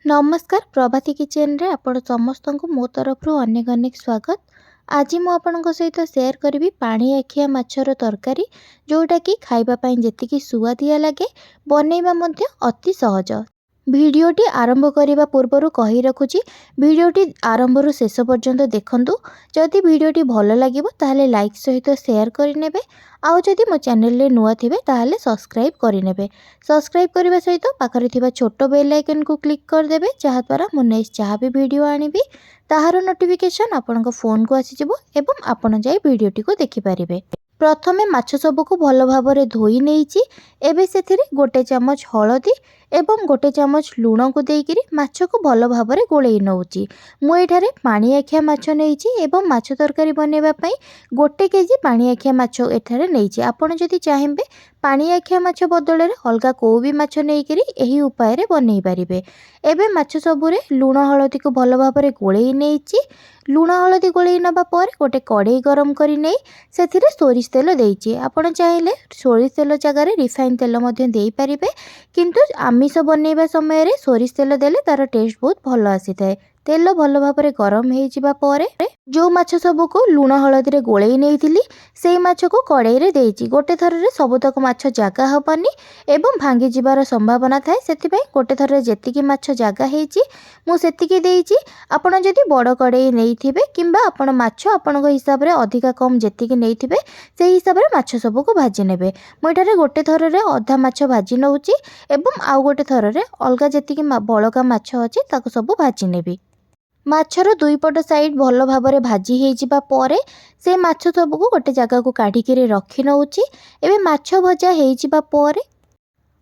नमस्कार प्रभाती किचन रे आपण समस्त को मो तरफ अनेक अनेक स्वागत। आज मु आपण सहित शेयर करी पानी आखिया माछर तरकारी जोटा कि खाइबा जेतिकी सुआदिया लगे बनैबा मध्य अति सहज। भिडियोटी आरंभ करने पूर्वर कही रखुची भिडियोटी आरंभ शेष पर्यंत देखंतु। जदि भिडियोटी भल लगे ताहले लाइक सहित शेयर करने आउ जदि मो चैनल रे नुआ थिबे ताहले सब्सक्राइब करने। सब्सक्राइब करने सहित पाखरे थिबा छोटो बेल आइकन को क्लिक कर देबे जहा द्वारा मु नेक्स्ट जहाँ भी भिडियो आनिबी ताहार नोटिफिकेशन आपन फोन को आसीजिवो एवं आपण जाई भिडियोटी को देखि पारिबे। प्रथमे माछ सबको भल भाबरे धोई नेइची। एबे सेथिरे गोटे चमच हळदी एवं गोटे चमच लूण को देइकिरी माछ को भल भाबरे गोळेई नउची। मु एठारे पानी आखिया माछ नेइची एवं माछ तरकारी बनेबा पई गोटे केजी पानी आखिया माछ एठारे नेइची। आपण जदि चाहिबे पानी आखिया माछ बदले अलगा को भी माछ नेइकिरी एही उपाय रे बनेई पारिबे। एबे माछ सबुरे लूण हळदी को भल भाबरे गोळेई नेइची। लूण हळदी गोळेई नबा पर गोटे कड़ाई गरम करी नै सेथिरे सोरिष तेल देइची। आपण चाहिले सोरिष तेल जगह रे रिफाइन तेल मध्य देई पारिबे, किंतु आमिष बनैबा समय रे सोरिष तेल देले तार टेस्ट बहुत भल आसी थाए। तेल भल भाबरे गरम हो जिबा परे जो माछ सब को लूण हळदी रे गोळेई नेइथिली सेई माछ को कड़ाई रे देइची। गोटे थर रे सबुतक माछ जागा हबनी एवं भांगी जिबार संभावना थाए, सेति पई गोटे थर रे जेतिकी माछ जागा हेची मु सेतिकी देइची। आपण जदि बड़ कड़ाई नेइथिबे किंबा आपण माछ आपणक हिसाब रे अधिका कम जेतिकी नेइथिबे सेही हिसाब रे माछ सब को भाजी नेबे। मु एठारे गोटे थर रे अधा माछ भाजी नउची एवं आउ गोटे थर रे अलगा जेतिकी बळका माछ अछि ताको सब भाजी नेबी। माछर दुई पट साइड भल भाबरे भाजी हो जिबा परे से माछ सब को गोटे जगह को काढ़ी के रखी नउची। एबे माछ भजा हो जिबा परे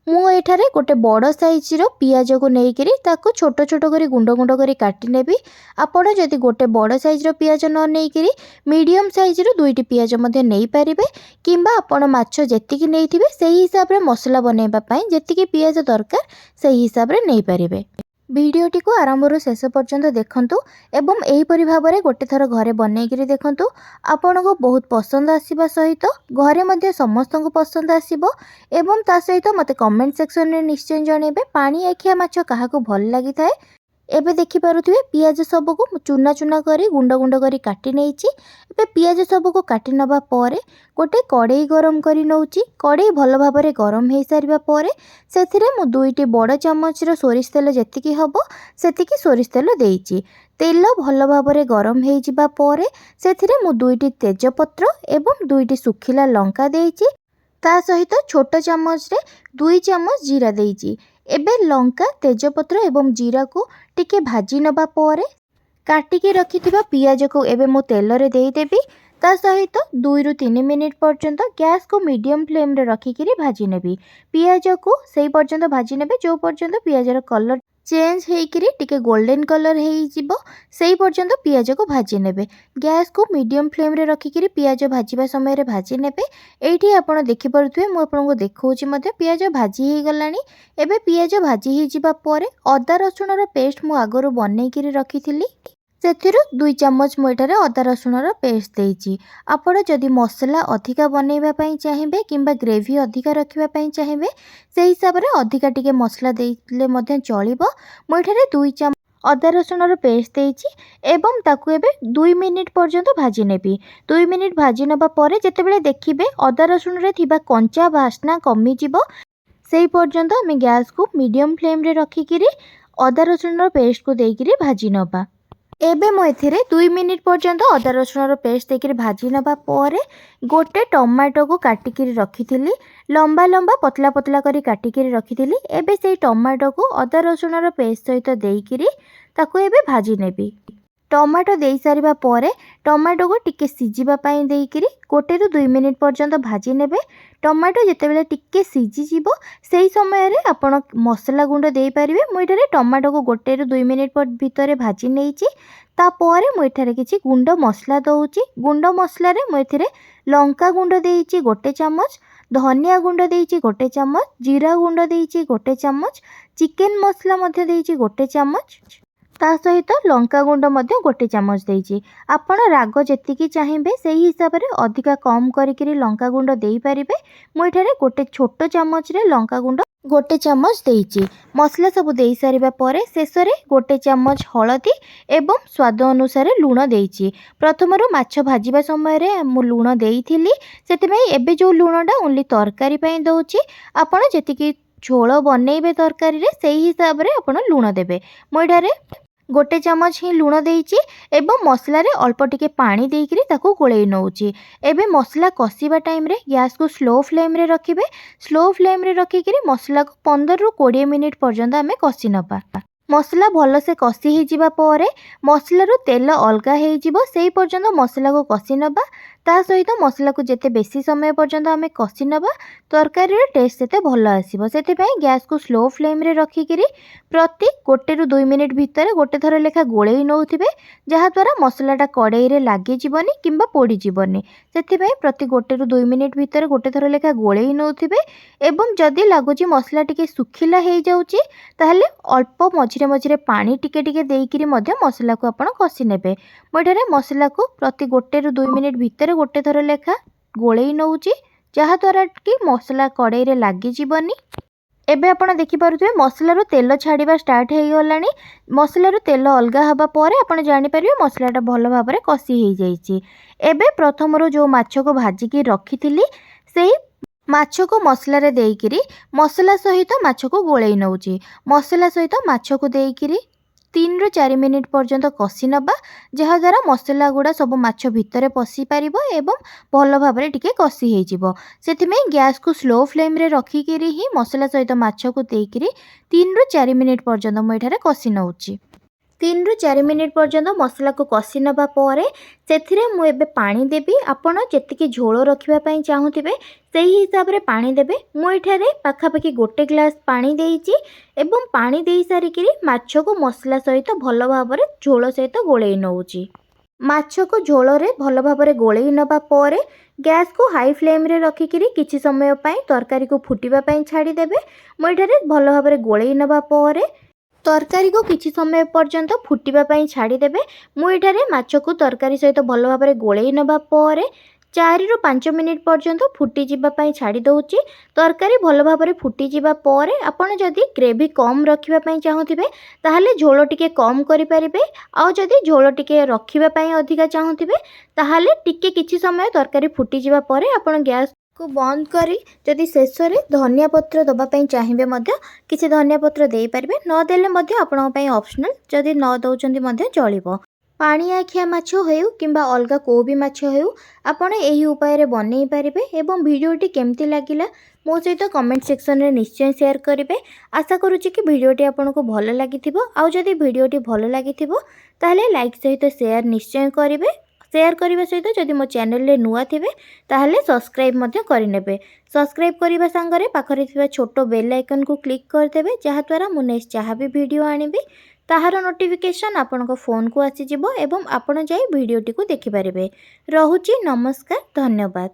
मु एठारे गोटे बड़ साइज रो पियाज को नेइकिरी ताको छोट छोट करी गुंड गुंड करी काटी नेबी। आपण जदि गोटे बड़ साइज रो पियाज न नेइकिरी मीडियम साइज रो दुईटी पियाज मध्य नेइ पारिबे, किंबा आपण माछ जेतिकी नेइथिबे सेही हिसाब रे मसला बनेबा पई जेतिकी पियाज दरकार सेही हिसाब रे नेइ पारिबे। भिडियोटी को आरंभ शेष पर्यंत देखंतु एवं एहीपरि भाबरे गोटे थर घरे बनैकिरी देखंतु। आपण को बहुत पसंद आसीबा सहित घरे मध्य समस्त को पसंद आसीबो एवं ता सहित मते कमेंट सेक्शन रे निश्चय जणेबे पानी आखिया माछ काहाको भल लागि थाए। एबे देखि पारुथिबे पियाज सब को चूना चूना करी गुंड गुंड करी काटी नेइची। एबे पियाज सब को काटी नबा परे गोटे कड़ाई गरम करी नउची। कड़ाई भल भाबरे गरम हो सारिबा परे सेथिरे मु दुईटी बड़ चमच रो सोरिष तेल जेतिकी हबो सेतिकी सोरिष तेल देइची। तेल भल भाबरे गरम हो जिबा परे सेथिरे मु दुईटी तेजपत्र एवं दुईटी सुखिला लंका देइची। ता सहित छोट चमच रे 2 चमच जीरा देइची। एबे लंका तेजपत्र एवं जीरा को टिके भाजी नबा परे काटिके रखिथिबा पियाज को एबे मो तेल रे देई देबी। ता सहित 2 रु 3 मिनिट पर्यंत गैस को मीडियम फ्लेम रे रखिकिरी भाजी नेबी। पियाज को सेही पर्यंत भाजी नेबे जो पर्यंत पियाज रो कलर चेंज हेइकिरी टिके गोल्डन कलर हेइ जिवो सेही पर्यंत पियाज को भाजी नेबे। गैस को मीडियम फ्लेम रे रखिकिरी पियाज भाजीबा समय रे भाजी नेबे। एठी आपण देखि पारुथुबे मु आपनको देखौची मध्ये पियाज भाजी हे गलानी। एबे पियाज भाजी हे जिबा परे अदा रसुण रो पेस्ट मु आगरो बनेइकिरी रखिथिली सेथिरु 2 चमच मु एठारे अदा रसुण रो पेस्ट देइची। आपण जदि मसला अधिका बनेइबा पई चाहिबे किंबा ग्रेवी अधिका रखिबा पई चाहिबे सेही हिसाब रे अधिका टिके मसला देइले मध्ये चलिबो। मु एठारे 2 चमच अदा रसुण रो पेस्ट देइची एवं ताकू एबे 2 मिनिट पर्यंत भाजी नेबी। 2 मिनिट भाजी नबा परे जेतेबेले देखिबे अदा रसुण रे थिबा कंचा बास्ना कमी जिवो सेही पर्यंत हम गैस को मीडियम फ्लेम रे रखिकिरी अदा रसुण रो पेस्ट को देइकिरी भाजी नबा। एबे मो एथिरे 2 मिनिट पर्यंत अदा रसुण रो पेस्ट देकिरी भाजी नबा परे गोटे टमाटो को काटिकिरी रखिथिली। लंबा लंबा पतला पतला करी काटिकिरी रखिथिली। एबे सेही टमाटो को अदा रसुण रो पेस्ट सहित देइकिरी ताको एबे भाजी नेबी। टमाटो देई सारिबा परे टमाटो को टिके सिजिबा पई देइकिरी 1 रु 2 मिनिट पर्यंत भाजी नेबे। टमाटो जेतेबेले टिके सिजी जिवो सेही समय रे आपण मसला गुंड देई परिबे। मु एठारे टमाटो को 1 रु 2 मिनिट भितरे भाजी नेइची। ता परे मु एठारे किछि गुंड मसला दउची। गुंड मसला रे मु एथिरे लंका गुंड देइची 1 चमच, धनिया गुंड देइची 1 चमच, जीरा गुंड देइची 1 चमच, चिकन मसला मध्ये देइची 1 चमच, ता सहित लंका गुंड मध्ये 1 चमच देइची। आपण राग जेतिकी चाहिबे सेही हिसाब रे अधिका कम करिकिरी लंका गुंड देई परिबे। मु एठारे गोटे छोट चमच रे लंका गुंड ଗୋଟେ ଚାମଚ ଦେଇଛି। ମସଲା ସବୁ ଦେଇ ସାରିବା ପରେ ଶେଷରେ ଗୋଟେ ଚାମଚ ହଳଦୀ ଏବଂ ସ୍ୱାଦ ଅନୁସାରେ ଲୁଣ ଦେଇଛି। ପ୍ରଥମରୁ ମାଛ ଭାଜିବା ସମୟରେ ମୁଁ ଲୁଣ ଦେଇଥିଲି, ସେଥିପାଇଁ ଏବେ ଯେଉଁ ଲୁଣଟା ଓନ୍ଲି ତରକାରୀ ପାଇଁ ଦେଉଛି। ଆପଣ ଯେତିକି ଝୋଳ ବନେଇବେ ତରକାରୀରେ ସେଇ ହିସାବରେ ଆପଣ ଲୁଣ ଦେବେ। ମୁଁ ଏଠାରେ ଗୋଟେ ଚାମଚ ହିଁ ଲୁଣ ଦେଇଛି ଏବଂ ମସଲାରେ ଅଳ୍ପ ଟିକେ ପାଣି ଦେଇକରି ତାକୁ ଗୋଳେଇ ନେଉଛି। ଏବେ ମସଲା କଷିବା ଟାଇମ୍ରେ ଗ୍ୟାସ୍କୁ ସ୍ଲୋ ଫ୍ଲେମ୍ରେ ରଖିବେ। ସ୍ଲୋ ଫ୍ଲେମ୍ରେ ରଖିକିରି ମସଲାକୁ 15ରୁ 20 ମିନିଟ୍ ପର୍ଯ୍ୟନ୍ତ ଆମେ କଷି ନେବା। ମସଲା ଭଲସେ କଷି ହେଇଯିବା ପରେ ମସଲାରୁ ତେଲ ଅଲଗା ହେଇଯିବ, ସେଇ ପର୍ଯ୍ୟନ୍ତ ମସଲାକୁ କଷି ନେବା। ତା ସହିତ ମସଲାକୁ ଯେତେ ବେଶୀ ସମୟ ପର୍ଯ୍ୟନ୍ତ ଆମେ କଷି ନେବା ତରକାରୀର ଟେଷ୍ଟ ସେତେ ଭଲ ଆସିବ। ସେଥିପାଇଁ ଗ୍ୟାସ୍କୁ ସ୍ଲୋ ଫ୍ଲେମ୍ରେ ରଖିକିରି ପ୍ରତି 1ରୁ 2 ମିନିଟ୍ ଭିତରେ ଗୋଟେ ଥର ଲେଖା ଗୋଳେଇ ନେଉଥିବେ, ଯାହାଦ୍ୱାରା ମସଲାଟା କଡ଼େଇରେ ଲାଗିଯିବନି କିମ୍ବା ପୋଡ଼ିଯିବନି। ସେଥିପାଇଁ ପ୍ରତି 1ରୁ 2 ମିନିଟ୍ ଭିତରେ ଗୋଟେ ଥର ଲେଖା ଗୋଳେଇ ନେଉଥିବେ। ଏବଂ ଯଦି ଲାଗୁଛି ମସଲା ଟିକେ ଶୁଖିଲା ହେଇଯାଉଛି ତାହେଲେ ଅଳ୍ପ ମଝିରେ ମଝିରେ ପାଣି ଟିକେ ଟିକେ ଦେଇକିରି ମଧ୍ୟ ମସଲାକୁ ଆପଣ କଷି ନେବେ। ମୁଁ ଏଠାରେ ମସଲାକୁ ପ୍ରତି 1ରୁ 2 ମିନିଟ୍ ଭିତରେ ଗୋଟେ ଥର ଲେଖା ଗୋଳେଇ ନେଉଛି, ଯାହାଦ୍ୱାରା କି ମସଲା କଡ଼େଇରେ ଲାଗିଯିବନି। ଏବେ ଆପଣ ଦେଖିପାରୁଥିବେ ମସଲାରୁ ତେଲ ଛାଡ଼ିବା ଷ୍ଟାର୍ଟ ହେଇଗଲାଣି। ମସଲାରୁ ତେଲ ଅଲଗା ହେବା ପରେ ଆପଣ ଜାଣିପାରିବେ ମସଲାଟା ଭଲ ଭାବରେ କଷି ହେଇଯାଇଛି। ଏବେ ପ୍ରଥମରୁ ଯେଉଁ ମାଛକୁ ଭାଜିକି ରଖିଥିଲି ସେଇ ମାଛକୁ ମସଲାରେ ଦେଇକିରି ମସଲା ସହିତ ମାଛକୁ ଗୋଳେଇ ନେଉଛି। ମସଲା ସହିତ ମାଛକୁ ଦେଇକିରି 3ରୁ 4 ମିନିଟ୍ ପର୍ଯ୍ୟନ୍ତ କଷି ନେବା, ଯାହାଦ୍ୱାରା ମସଲା ଗୁଡ଼ା ସବୁ ମାଛ ଭିତରେ ପଶିପାରିବ ଏବଂ ଭଲ ଭାବରେ ଟିକେ କଷି ହେଇଯିବ। ସେଥିପାଇଁ ଗ୍ୟାସ୍କୁ ସ୍ଲୋ ଫ୍ଲେମ୍ରେ ରଖିକିରି ହିଁ ମସଲା ସହିତ ମାଛକୁ ଦେଇକିରି 3ରୁ 4 ମିନିଟ୍ ପର୍ଯ୍ୟନ୍ତ ମୁଁ ଏଠାରେ କଷି ନେଉଛି। 3ରୁ 4 ମିନିଟ୍ ପର୍ଯ୍ୟନ୍ତ ମସଲାକୁ କଷି ନେବା ପରେ ସେଥିରେ ମୁଁ ଏବେ ପାଣି ଦେବି। ଆପଣ ଯେତିକି ଝୋଳ ରଖିବା ପାଇଁ ଚାହୁଁଥିବେ ସେହି ହିସାବରେ ପାଣି ଦେବେ। ମୁଁ ଏଠାରେ ପାଖାପାଖି 1 ଗ୍ଲାସ୍ ପାଣି ଦେଇଛି ଏବଂ ପାଣି ଦେଇ ସାରିକିରି ମାଛକୁ ମସଲା ସହିତ ଭଲ ଭାବରେ ଝୋଳ ସହିତ ଗୋଳେଇ ନେଉଛି। ମାଛକୁ ଝୋଳରେ ଭଲ ଭାବରେ ଗୋଳେଇ ନେବା ପରେ ଗ୍ୟାସ୍କୁ ହାଇ ଫ୍ଲେମ୍ରେ ରଖିକିରି କିଛି ସମୟ ପାଇଁ ତରକାରୀକୁ ଫୁଟିବା ପାଇଁ ଛାଡ଼ିଦେବେ। ମୁଁ ଏଠାରେ ଭଲ ଭାବରେ ଗୋଳେଇ ନେବା ପରେ ତରକାରୀକୁ କିଛି ସମୟ ପର୍ଯ୍ୟନ୍ତ ଫୁଟିବା ପାଇଁ ଛାଡ଼ିଦେବେ। ମୁଁ ଏଠାରେ ମାଛକୁ ତରକାରୀ ସହିତ ଭଲ ଭାବରେ ଗୋଳେଇ ନେବା ପରେ 4ରୁ 5 ମିନିଟ୍ ପର୍ଯ୍ୟନ୍ତ ଫୁଟିଯିବା ପାଇଁ ଛାଡ଼ି ଦେଉଛି। ତରକାରୀ ଭଲ ଭାବରେ ଫୁଟିଯିବା ପରେ ଆପଣ ଯଦି ଗ୍ରେଭି କମ୍ ରଖିବା ପାଇଁ ଚାହୁଁଥିବେ ତାହେଲେ ଝୋଳ ଟିକେ କମ୍ କରିପାରିବେ। ଆଉ ଯଦି ଝୋଳ ଟିକେ ରଖିବା ପାଇଁ ଅଧିକା ଚାହୁଁଥିବେ ତାହେଲେ ଟିକେ କିଛି ସମୟ ତରକାରୀ ଫୁଟିଯିବା ପରେ ଆପଣ ଗ୍ୟାସ୍କୁ ବନ୍ଦ କରି ଯଦି ଶେଷରେ ଧନିଆ ପତ୍ର ଦେବା ପାଇଁ ଚାହିଁବେ ମଧ୍ୟ କିଛି ଧନିଆ ପତ୍ର ଦେଇପାରିବେ। ନଦେଲେ ମଧ୍ୟ ଆପଣଙ୍କ ପାଇଁ ଅପସନାଲ୍, ଯଦି ନ ଦେଉଛନ୍ତି ମଧ୍ୟ ଚଳିବ। ପାଣି ଆଖିଆ ମାଛ ହେଉ କିମ୍ବା ଅଲଗା କେଉଁ ବି ମାଛ ହେଉ ଆପଣ ଏହି ଉପାୟରେ ବନେଇ ପାରିବେ। ଏବଂ ଭିଡ଼ିଓଟି କେମିତି ଲାଗିଲା ମୋ ସହିତ କମେଣ୍ଟ ସେକ୍ସନରେ ନିଶ୍ଚୟ ସେୟାର କରିବେ। ଆଶା କରୁଛି କି ଭିଡ଼ିଓଟି ଆପଣଙ୍କୁ ଭଲ ଲାଗିଥିବ। ଆଉ ଯଦି ଭିଡ଼ିଓଟି ଭଲ ଲାଗିଥିବ ତାହେଲେ ଲାଇକ୍ ସହିତ ସେୟାର ନିଶ୍ଚୟ କରିବେ। ସେୟାର କରିବା ସହିତ ଯଦି ମୋ ଚ୍ୟାନେଲରେ ନୂଆ ଥିବେ ତାହେଲେ ସବସ୍କ୍ରାଇବ୍ ମଧ୍ୟ କରିନେବେ। ସବସ୍କ୍ରାଇବ୍ କରିବା ସାଙ୍ଗରେ ପାଖରେ ଥିବା ଛୋଟ ବେଲ୍ ଆଇକନ୍କୁ କ୍ଲିକ୍ କରିଦେବେ, ଯାହାଦ୍ୱାରା ମୁଁ ନେକ୍ସଟ ଯାହା ବି ଭିଡ଼ିଓ ଆଣିବି ତାହାର ନୋଟିଫିକେସନ୍ ଆପଣଙ୍କ ଫୋନ୍କୁ ଆସିଯିବ ଏବଂ ଆପଣ ଯାଇ ଭିଡ଼ିଓଟିକୁ ଦେଖିପାରିବେ। ରହୁଛି, ନମସ୍କାର, ଧନ୍ୟବାଦ।